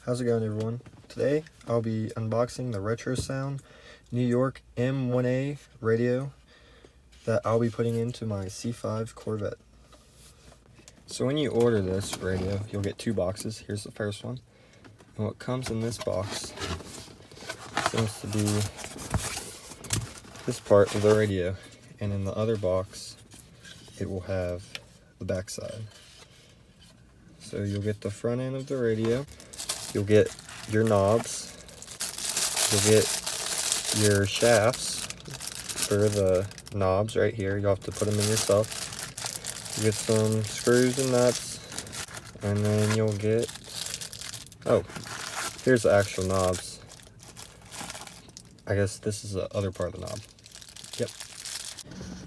How's it going, everyone? Today I'll be unboxing the RetroSound New York M1A radio that I'll be putting into my C5 Corvette. So when you order this radio, you'll get two boxes. Here's the first one. And what comes in this box seems to be this part of the radio. And in the other box, it will have the back side. So you'll get the front end of the radio. You'll get your knobs, you'll get your shafts for the knobs right here. You'll have to put them in yourself. You get some screws and nuts, and then you'll get, oh, here's the actual knobs. I guess this is the other part of the knob. Yep.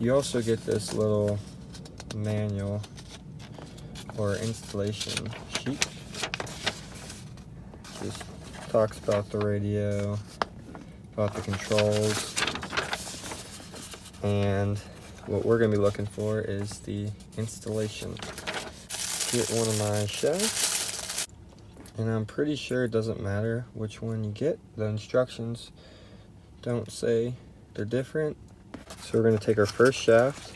You also get this little manual or installation sheet. Just talks about the radio, about the controls, and what we're going to be looking for is the installation. Get one of my shafts, and I'm pretty sure it doesn't matter which one you get. The instructions don't say they're different. So we're going to take our first shaft,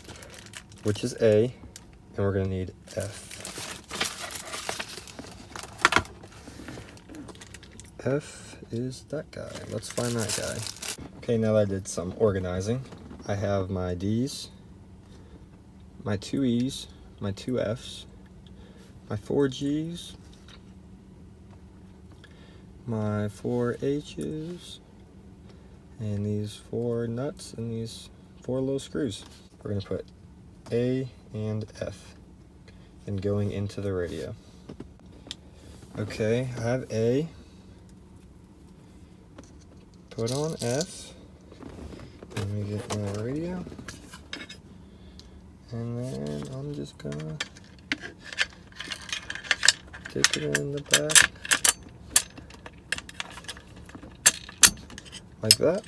which is A, and we're going to need F. F is that guy. Let's find that guy. Okay, now that I did some organizing, I have my D's, my two E's, my two F's, my four G's, my four H's, and these four nuts and these four little screws. We're going to put A and F and going into the radio. Okay, I have A. Put on F, let me get my radio, and then I'm just gonna stick it in the back, like that.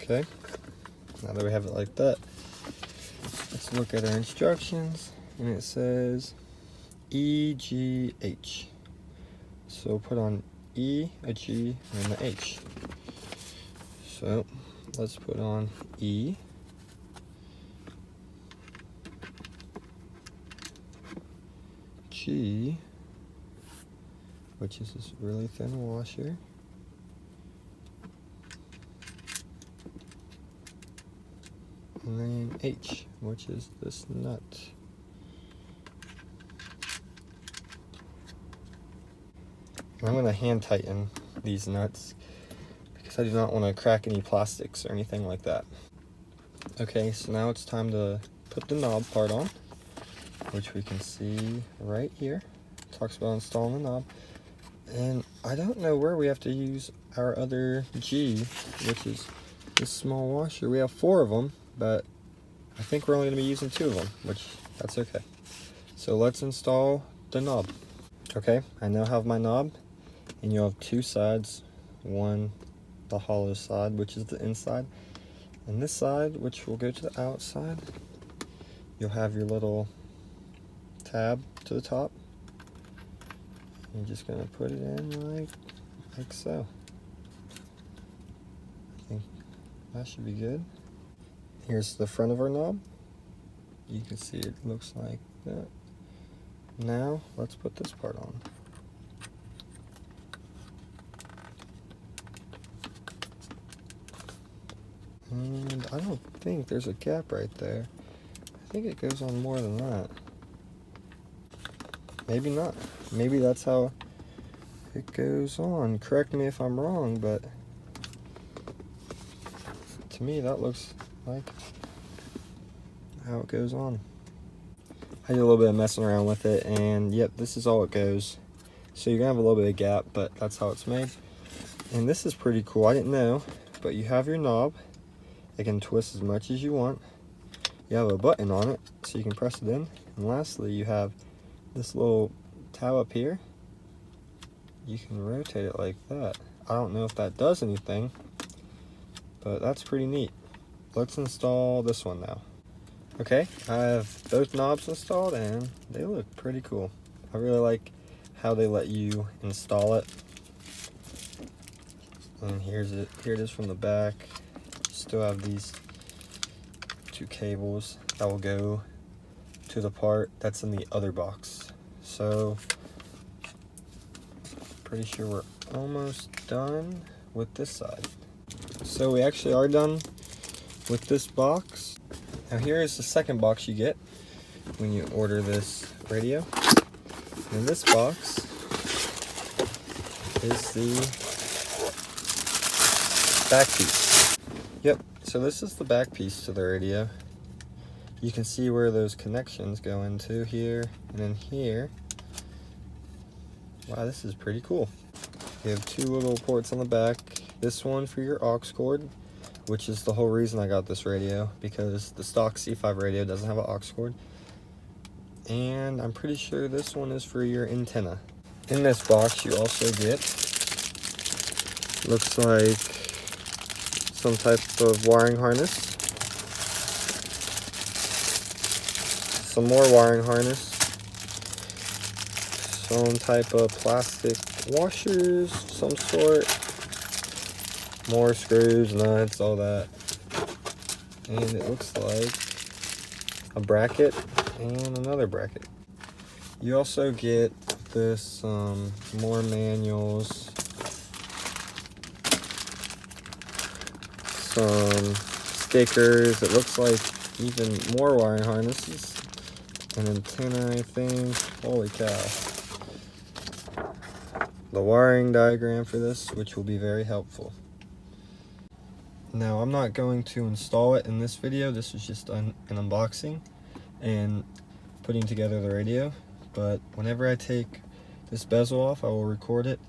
Okay, now that we have it like that, let's look at our instructions, and it says EGH, so put on E, a G, and the H. So let's put on E, G, which is this really thin washer, and then H, which is this nut. I'm going to hand tighten these nuts because I do not want to crack any plastics or anything like that. Okay, so now it's time to put the knob part on, which we can see right here. It talks about installing the knob. And I don't know where we have to use our other G, which is this small washer. We have 4 of them, but I think we're only going to be using 2 of them, which that's okay. So let's install the knob. Okay, I now have my knob. And you'll have 2 sides, one the hollow side, which is the inside, and this side, which will go to the outside. You'll have your little tab to the top. You're just gonna put it in like so. I think that should be good. Here's the front of our knob. You can see it looks like that. Now let's put this part on. And I don't think there's a gap right there. I think it goes on more than that. Maybe not. Maybe that's how it goes on. Correct me if I'm wrong, but to me that looks like how it goes on. I did a little bit of messing around with it, and yep, this is all it goes. So you're gonna have a little bit of gap, but that's how it's made. And this is pretty cool. I didn't know, but you have your knob. It can twist as much as you want. You have a button on it, so you can press it in. And lastly, you have this little tab up here. You can rotate it like that. I don't know if that does anything, but that's pretty neat. Let's install this one now. Okay, I have both knobs installed and they look pretty cool. I really like how they let you install it. And here it is from the back. Still have these 2 cables that will go to the part that's in the other box. So pretty sure we're almost done with this side. So we actually are done with this box. Now here is the second box you get when you order this radio. In this box is the back piece. Yep, so this is the back piece to the radio. You can see where those connections go into here and then here. Wow, this is pretty cool. You have 2 little ports on the back. This one for your aux cord, which is the whole reason I got this radio, because the stock C5 radio doesn't have an aux cord. And I'm pretty sure this one is for your antenna. In this box you also get, looks like some type of wiring harness, some more wiring harness, some type of plastic washers, some sort, more screws, nuts, all that, and it looks like a bracket and another bracket. You also get this more manuals, some stickers, it looks like even more wiring harnesses, an antenna, I think. Holy cow. The wiring diagram for this, which will be very helpful. Now I'm not going to install it in this video, this is just an unboxing and putting together the radio, but whenever I take this bezel off I will record it,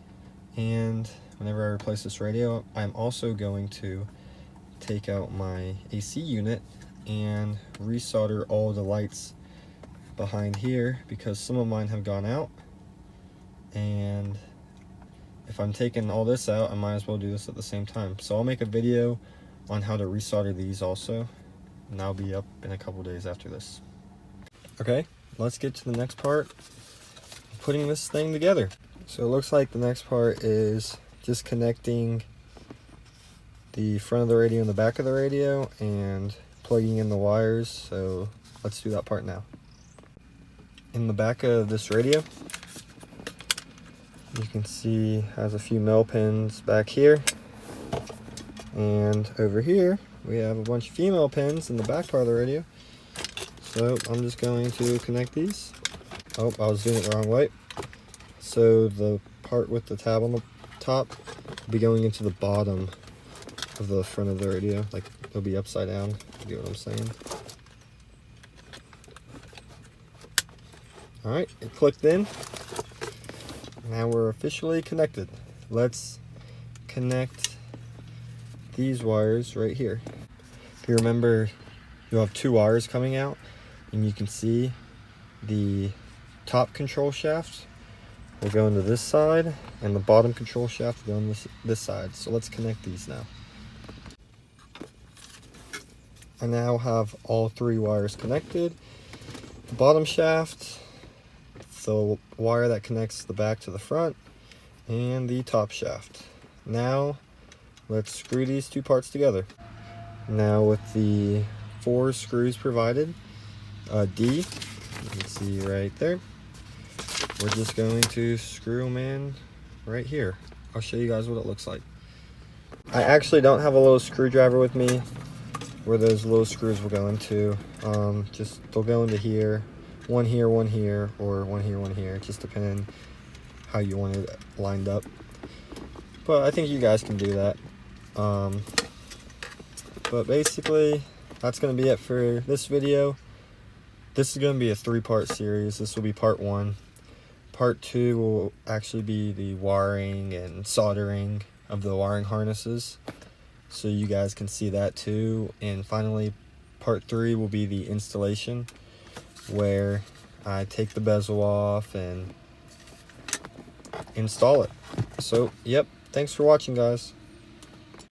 and whenever I replace this radio I'm also going to take out my AC unit and resolder all the lights behind here, because some of mine have gone out, and if I'm taking all this out I might as well do this at the same time. So I'll make a video on how to resolder these also, and that'll be up in a couple days after this. Okay, let's get to the next part, putting this thing together. So it looks like the next part is just connecting the front of the radio and the back of the radio and plugging in the wires. So let's do that part now. In the back of this radio, you can see has a few male pins back here, and over here we have a bunch of female pins in the back part of the radio. So I'm just going to connect these. Oh, I was doing it the wrong way. So the part with the tab on the top will be going into the bottom of the front of the radio, like it'll be upside down. You get what I'm saying? Alright, it clicked in. Now we're officially connected. Let's connect these wires right here. If you remember, you'll have 2 wires coming out, and you can see the top control shaft will go into this side and the bottom control shaft will go on this side. So let's connect these now. I now have all 3 wires connected. The bottom shaft, the wire that connects the back to the front, and the top shaft. Now let's screw these 2 parts together. Now with the 4 screws provided, D, you can see right there, we're just going to screw them in right here. I'll show you guys what it looks like. I actually don't have a little screwdriver with me where those little screws will go into. Just they'll go into here, one here, or one here, just depending how you want it lined up. But I think you guys can do that. But basically, that's going to be it for this video. This is going to be a 3-part series. This will be part 1. Part 2 will actually be the wiring and soldering of the wiring harnesses, so you guys can see that too. And finally, part 3 will be the installation, where I take the bezel off and install it. So, yep, thanks for watching, guys.